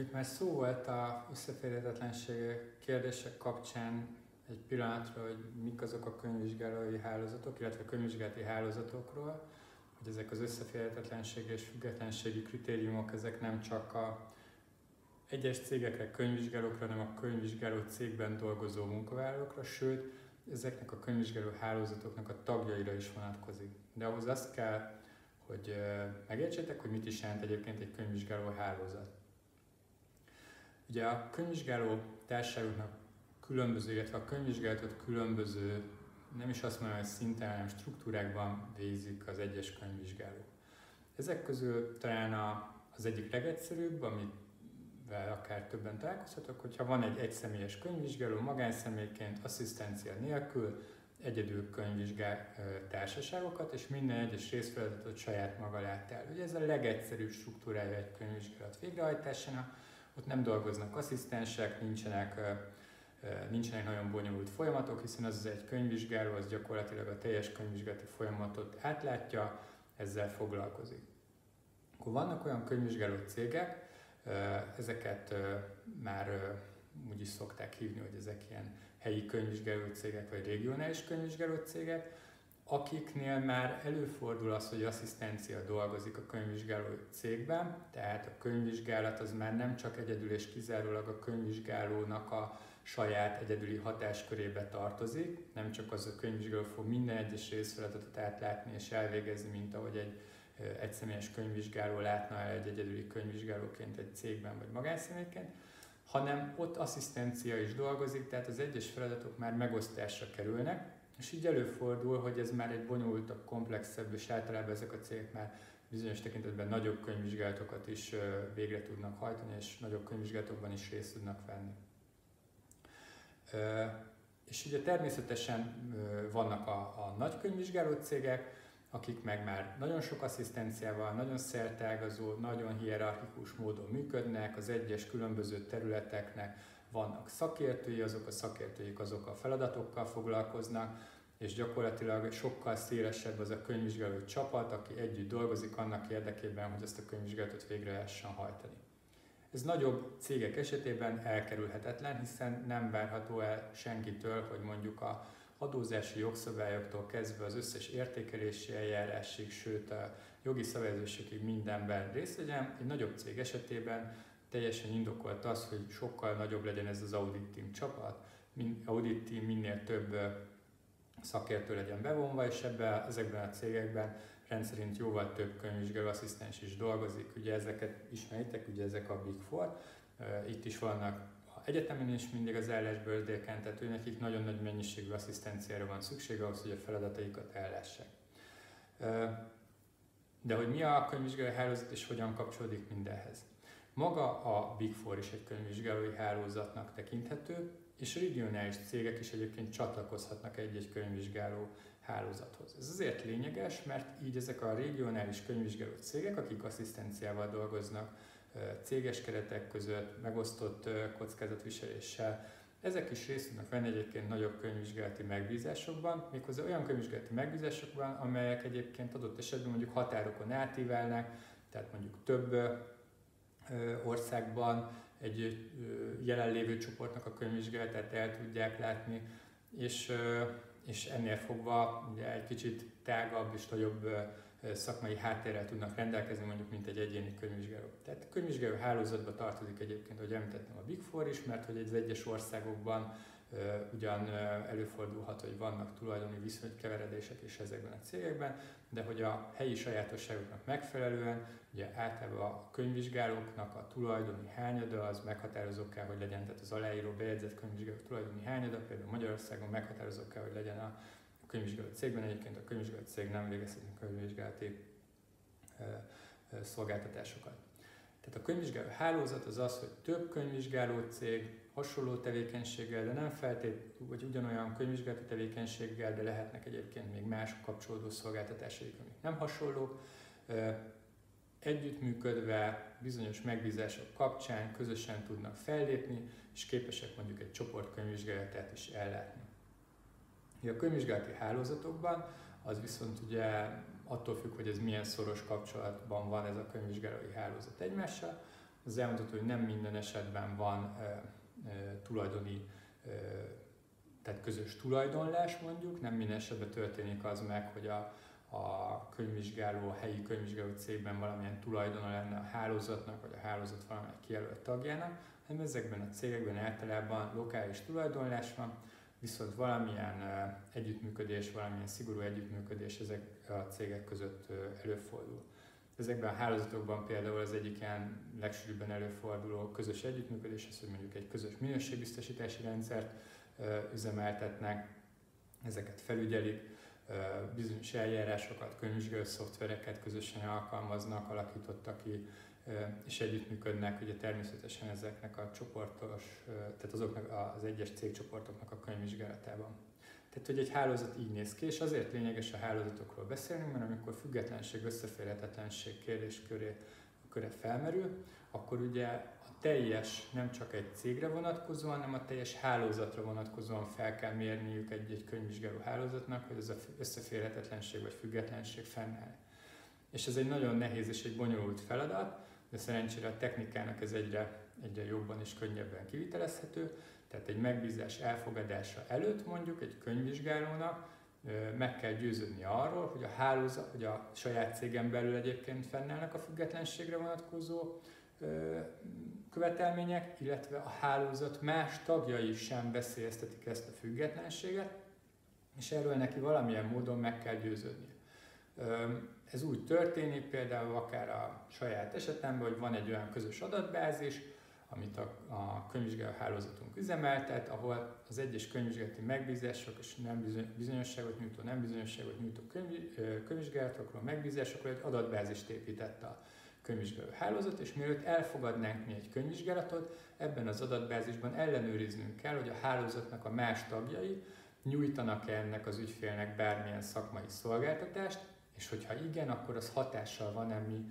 Itt már szó volt az összeférhetetlenség kérdések kapcsán egy pillanatra, hogy mik azok a könyvvizsgálói hálózatok, illetve könyvvizsgálati hálózatokról, hogy ezek az összeférhetetlenség és függetlenségi kritériumok, ezek nem csak a egyes cégekre, könyvvizsgálókra, hanem a könyvvizsgáló cégben dolgozó munkavállalókra, sőt, ezeknek a könyvvizsgáló hálózatoknak a tagjaira is vonatkozik. De ahhoz azt kell, hogy megértsétek, hogy mit is jelent egyébként egy könyvvizsgáló hálózat. Ugye a könyvvizsgáló társaságoknak különböző, illetve a könyvvizsgálatot különböző, nem is azt mondom, hogy szinten, hanem struktúrákban végzik az egyes könyvvizsgálók. Ezek közül talán az egyik legegyszerűbb, amivel akár többen találkozhatok, hogyha van egy egyszemélyes könyvvizsgáló, magánszemélyként, asszisztencia nélkül, egyedül könyvvizsgál társaságokat, és minden egyes részfeladatot saját maga lát el. Ugye ez a legegyszerűbb struktúrája egy könyvvizsgálat végrehajtásának, ott nem dolgoznak asszisztensek, nincsenek nagyon bonyolult folyamatok, hiszen az egy könyvvizsgáló, az gyakorlatilag a teljes könyvvizsgálati folyamatot átlátja, ezzel foglalkozik. Akkor vannak olyan könyvvizsgáló cégek, ezeket már úgy is szokták hívni, hogy ezek ilyen helyi könyvvizsgáló cégek, vagy regionális könyvvizsgáló cégek, akiknél már előfordul az, hogy asszisztencia dolgozik a könyvvizsgáló cégben, tehát a könyvvizsgálat az már nem csak egyedül és kizárólag a könyvvizsgálónak a saját egyedüli hatáskörébe tartozik, nem csak az a könyvvizsgáló fog minden egyes részfeladatot átlátni és elvégezni, mint ahogy egy egyszemélyes könyvvizsgáló látna el egy egyedüli könyvvizsgálóként egy cégben vagy magánszemélyként, hanem ott asszisztencia is dolgozik, tehát az egyes feladatok már megosztásra kerülnek, és így előfordul, hogy ez már egy bonyolultabb, komplexebb, és általában ezek a cégek már bizonyos tekintetben nagyobb könyvvizsgálatokat is végre tudnak hajtani, és nagyobb könyvvizsgálatokban is részt tudnak venni. És ugye természetesen vannak a nagy könyvvizsgáló cégek, akik meg már nagyon sok asszisztenciával, nagyon szerteágazó, nagyon hierarchikus módon működnek, az egyes különböző területeknek vannak szakértői, azok a szakértőik azok a feladatokkal foglalkoznak, és gyakorlatilag sokkal szélesebb az a könyvvizsgáló csapat, aki együtt dolgozik annak érdekében, hogy ezt a könyvvizsgálatot végre lehessen hajtani. Ez nagyobb cégek esetében elkerülhetetlen, hiszen nem várható el senkitől, hogy mondjuk a adózási jogszabályoktól kezdve az összes értékelési eljárásig, sőt a jogi szabályozásokig mindenben részt vegyen. Egy nagyobb cég esetében teljesen indokolt az, hogy sokkal nagyobb legyen ez az audit team csapat, audit team minél több szakértő legyen bevonva, és ezekben a cégekben rendszerint jóval több könyvvizsgáló asszisztens is dolgozik. Ugye ezeket ismeritek, ugye ezek a Big Four, itt is vannak egyetemen is mindig az állásbördéken, tehát nekik nagyon nagy mennyiségű asszisztenciára van szükség ahhoz, hogy a feladataikat ellássák. De hogy mi a könyvvizsgálói hálózat és hogyan kapcsolódik mindenhez? Maga a Big Four is egy könyvvizsgálói hálózatnak tekinthető, és regionális cégek is egyébként csatlakozhatnak egy-egy könyvvizsgáló hálózathoz. Ez azért lényeges, mert így ezek a regionális könyvvizsgáló cégek, akik asszisztenciával dolgoznak, céges keretek között, megosztott kockázatviseléssel, ezek is részt tudnak venni egyébként nagyobb könyvvizsgálati megbízásokban, méghozzá olyan könyvvizsgálati megbízásokban, amelyek egyébként adott esetben mondjuk határokon átívelnek, tehát mondjuk több országban egy jelenlévő csoportnak a könyvvizsgálatát el tudják látni, és ennél fogva ugye egy kicsit tágabb és nagyobb szakmai háttérrel tudnak rendelkezni, mondjuk, mint egy egyéni könyvvizsgáló. Tehát a könyvvizsgáló hálózatba tartozik egyébként, ahogy említettem, a Big Four is, mert hogy az egyes országokban ugyan előfordulhat, hogy vannak tulajdoni viszonykeveredések is ezekben a cégekben, de hogy a helyi sajátosságoknak megfelelően, ugye általában a könyvvizsgálóknak a tulajdoni hányada az meghatározó kell, hogy legyen, tehát az aláíró bejegyzett könyvvizsgáló tulajdoni hányada, például Magyarországon meghatározó kell, hogy legyen a könyvvizsgáló cégben, egyébként a könyvvizsgáló cég nem végezhetnek könyvvizsgálati szolgáltatásokat. Tehát a könyvvizsgáló hálózat az az, hogy több könyvvizsgáló cég hasonló tevékenységgel, de nem feltétlenül, vagy ugyanolyan könyvvizsgálati tevékenységgel, de lehetnek egyébként még más kapcsolódó szolgáltatásaik, amik nem hasonlók, együttműködve bizonyos megbízások kapcsán közösen tudnak fellépni, és képesek mondjuk egy csoport könyvvizsgálatát is ellátni. A könyvvizsgálati hálózatokban az viszont ugye attól függ, hogy ez milyen szoros kapcsolatban van ez a könyvvizsgálói hálózat egymással, az elmondható, hogy nem minden esetben van tulajdoni, tehát közös tulajdonlás mondjuk, nem minden esetben történik az meg, hogy a könyvvizsgáló, a helyi könyvvizsgáló cégben valamilyen tulajdona lenne a hálózatnak, vagy a hálózat valamelyik kijelölt tagjának, hanem ezekben a cégekben általában lokális tulajdonlás van, viszont valamilyen együttműködés, valamilyen szigorú együttműködés ezek a cégek között előfordul. Ezekben a hálózatokban például az egyik ilyen legsűrűbben előforduló közös együttműködés az, hogy mondjuk egy közös minőségbiztosítási rendszert üzemeltetnek, ezeket felügyelik, bizonyos eljárásokat, könyvvizsgáló szoftvereket közösen alkalmaznak, alakítottak ki, és együttműködnek ugye természetesen ezeknek a csoportos, tehát azoknak az egyes cégcsoportoknak a könyvvizsgálatában. Tehát, hogy egy hálózat így néz ki, és azért lényeges a hálózatokról beszélni, mert amikor függetlenség, összeférhetetlenség kérdésköre felmerül, akkor ugye a teljes, nem csak egy cégre vonatkozóan, hanem a teljes hálózatra vonatkozóan fel kell mérniük egy könyvvizsgáló hálózatnak, hogy ez az összeférhetetlenség vagy függetlenség fennáll. És ez egy nagyon nehéz és egy bonyolult feladat, de szerencsére a technikának ez egyre jobban és könnyebben kivitelezhető. Tehát egy megbízás elfogadása előtt mondjuk egy könyvvizsgálónak meg kell győződni arról, hogy a hálózat, hogy a saját cégen belül egyébként fennállnak a függetlenségre vonatkozó követelmények, illetve a hálózat más tagjai sem veszélyeztetik ezt a függetlenséget, és erről neki valamilyen módon meg kell győződni. Ez úgy történik például akár a saját esetemben, hogy van egy olyan közös adatbázis, amit a könyvvizsgáló hálózatunk üzemeltet, ahol az egyes könyvvizsgálati megbízások és nem bizonyosságot nyújtó könyvvizsgálatokról, megbízásokról egy adatbázist épített a könyvvizsgáló hálózat, és mielőtt elfogadnánk mi egy könyvvizsgálatot, ebben az adatbázisban ellenőriznünk kell, hogy a hálózatnak a más tagjai nyújtanak-e ennek az ügyfélnek bármilyen szakmai szolgáltatást, és hogyha igen, akkor az hatással van-e mi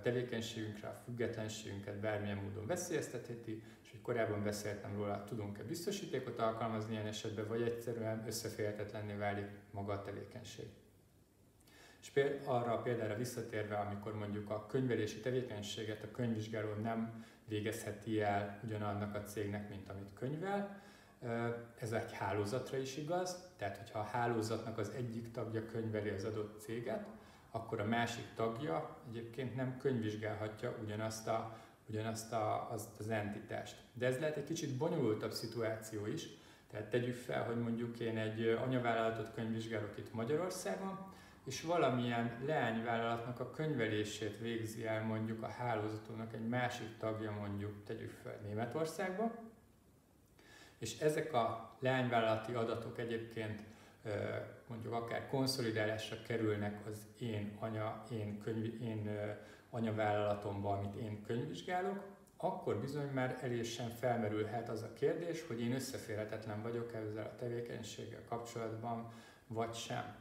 tevékenységünkre, a függetlenségünket bármilyen módon veszélyeztetheti, és hogy korábban beszéltem róla, tudunk-e biztosítékot alkalmazni ilyen esetben, vagy egyszerűen összeférhetetlenné válik maga a tevékenység. És arra a példára visszatérve, amikor mondjuk a könyvelési tevékenységet a könyvvizsgáló nem végezheti el ugyanannak a cégnek, mint amit könyvel, ez egy hálózatra is igaz, tehát hogyha a hálózatnak az egyik tagja könyveli az adott céget, akkor a másik tagja egyébként nem könyvvizsgálhatja ugyanazt az entitást. De ez lehet egy kicsit bonyolultabb szituáció is, tehát tegyük fel, hogy mondjuk én egy anyavállalatot könyvvizsgálok itt Magyarországon, és valamilyen leányvállalatnak a könyvelését végzi el mondjuk a hálózatunknak egy másik tagja, mondjuk tegyük fel Németországba, és ezek a leányvállalati adatok egyébként mondjuk akár konszolidálásra kerülnek az én anyavállalatomban, amit én könyvvizsgálok, akkor bizony már elésen felmerülhet az a kérdés, hogy én összeférhetetlen vagyok ezzel a tevékenységgel kapcsolatban, vagy sem.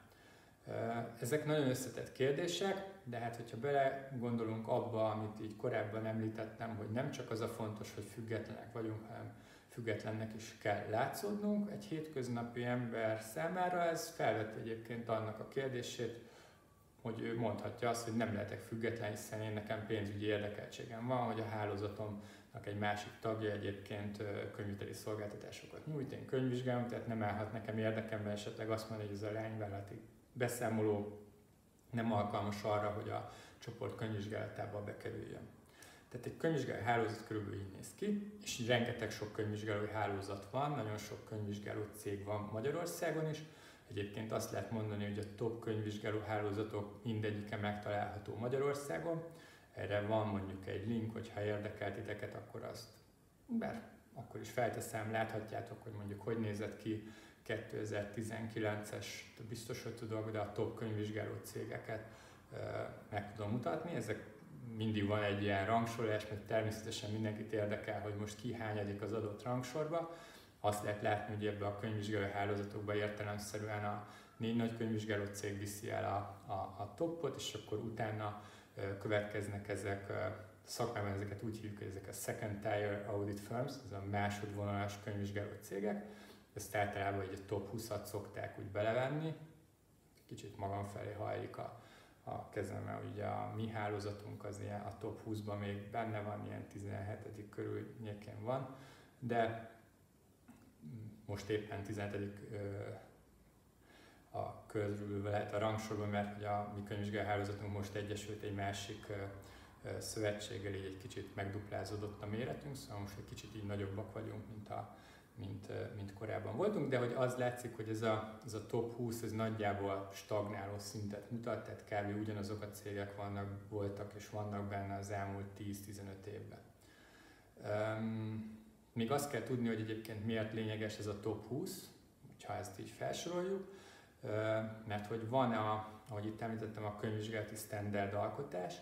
Ezek nagyon összetett kérdések, de hát hogyha belegondolunk abba, amit így korábban említettem, hogy nem csak az a fontos, hogy függetlenek vagyunk, hanem függetlennek is kell látszódnunk. Egy hétköznapi ember számára ez felveti egyébként annak a kérdését, hogy ő mondhatja azt, hogy nem lehetek független, hiszen én nekem pénzügyi érdekeltségem van, hogy a hálózatomnak egy másik tagja egyébként könyviteli szolgáltatásokat nyújt, én könyvvizsgálom, tehát nem állhat nekem érdekemben esetleg azt mondani, hogy ez a leányvállalati beszámoló nem alkalmas arra, hogy a csoport könyvvizsgálatába bekerüljön. Tehát egy könyvvizsgálói hálózat körülbelül így néz ki, és rengeteg sok könyvvizsgálói hálózat van, nagyon sok könyvvizsgáló cég van Magyarországon is. Egyébként azt lehet mondani, hogy a top könyvvizsgáló hálózatok mindegyike megtalálható Magyarországon. Erre van mondjuk egy link, hogyha érdekel titeket, akkor azt, akkor is felteszem, láthatjátok, hogy mondjuk hogy nézett ki 2019-es, biztos, hogy tudok, de a top könyvvizsgáló cégeket meg tudom mutatni. Ezek mindig van egy ilyen rangsorolás, mert természetesen mindenkit érdekel, hogy most ki hányadik az adott rangsorba. Azt lehet látni, hogy ebbe a könyvvizsgáló hálózatokban értelemszerűen a 4 nagy könyvvizsgáló cég viszi el a toppot, és akkor utána következnek ezek, szakmában ezeket úgy hívjuk, hogy ezek a second tier audit firms, ez a másodvonalas könyvvizsgáló cégek. Ezt általában egy a top 20-at szokták úgy belevenni, kicsit magam felé hajlik a a kezemben. Ugye a mi hálózatunk az ilyen, a top 20-ban még benne van, ilyen 17. körülnyékén van, de most éppen 17. a körül lehet a rangsorban, mert hogy a mi könyvvizsgáló hálózatunk most egyesült egy másik szövetséggel, így egy kicsit megduplázódott a méretünk, szóval most egy kicsit így nagyobbak vagyunk, mint korábban voltunk, de hogy az látszik, hogy ez a top 20 ez nagyjából stagnáló szintet mutat, tehát kb. Ugyanazok a cégek voltak és vannak benne az elmúlt 10-15 évben. Még azt kell tudni, hogy egyébként miért lényeges ez a top 20, ha ezt így felsoroljuk, mert hogy van, ahogy itt említettem, a könyvvizsgálati standard alkotás,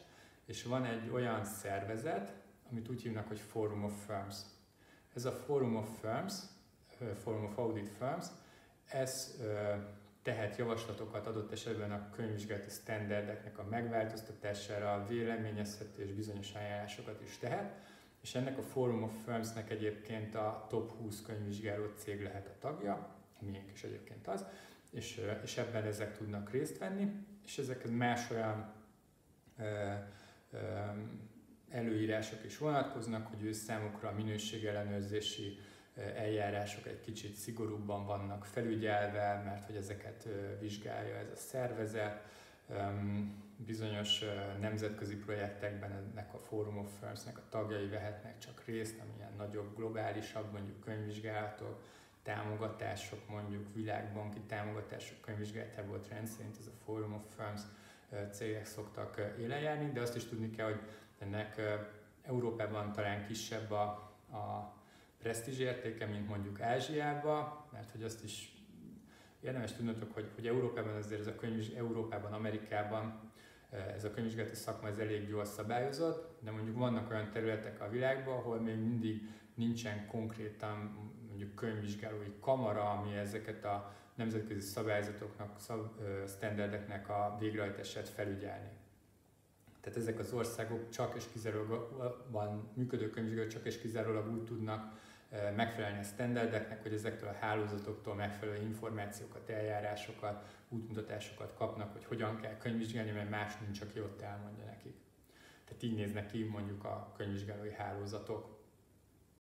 és van egy olyan szervezet, amit úgy hívnak, hogy Forum of Firms. Ez a Forum of Firms, Forum of Audit Firms, ez tehet javaslatokat adott esetben a könyvvizsgálati standardeknek a megváltoztatására, a véleményezhető és bizonyos ajánlásokat is tehet, és ennek a Forum of Firmsnek egyébként a top 20 könyvvizsgáló cég lehet a tagja, a miénk is egyébként az, és ebben ezek tudnak részt venni, és ezek más olyan előírások is vonatkoznak, hogy ő számukra a minőségellenőrzési eljárások egy kicsit szigorúbban vannak felügyelve, mert hogy ezeket vizsgálja ez a szervezet. Bizonyos nemzetközi projektekben ennek a Forum of Firms-nek a tagjai vehetnek csak részt, amilyen nagyobb, globálisabb, mondjuk könyvvizsgálatok, támogatások, mondjuk világbanki támogatások könyvvizsgálatából volt rendszerint ez a Forum of Firms cégek szoktak élen járni, de azt is tudni kell, hogy ennek Európában talán kisebb a presztízs értéke, mint mondjuk Ázsiában, mert hogy azt is érdemes tudnotok, hogy Európában azért ez a Európában, Amerikában ez a könyvvizsgálati szakma ez elég jól szabályozott, de mondjuk vannak olyan területek a világban, ahol még mindig nincsen konkrétan mondjuk könyvvizsgálói kamara, ami ezeket a nemzetközi szabályzatoknak, standardeknek a végrehajtását felügyelni. Tehát ezek az országok csak és kizárólag működő könyvvizsgálók csak és kizárólag úgy tudnak megfelelni a standardeknek, hogy ezektől a hálózatoktól megfelelő információkat, eljárásokat, útmutatásokat kapnak, hogy hogyan kell könyvvizsgálni, mert más nincs, aki ott elmondja nekik. Tehát így néznek ki mondjuk a könyvvizsgálói hálózatok.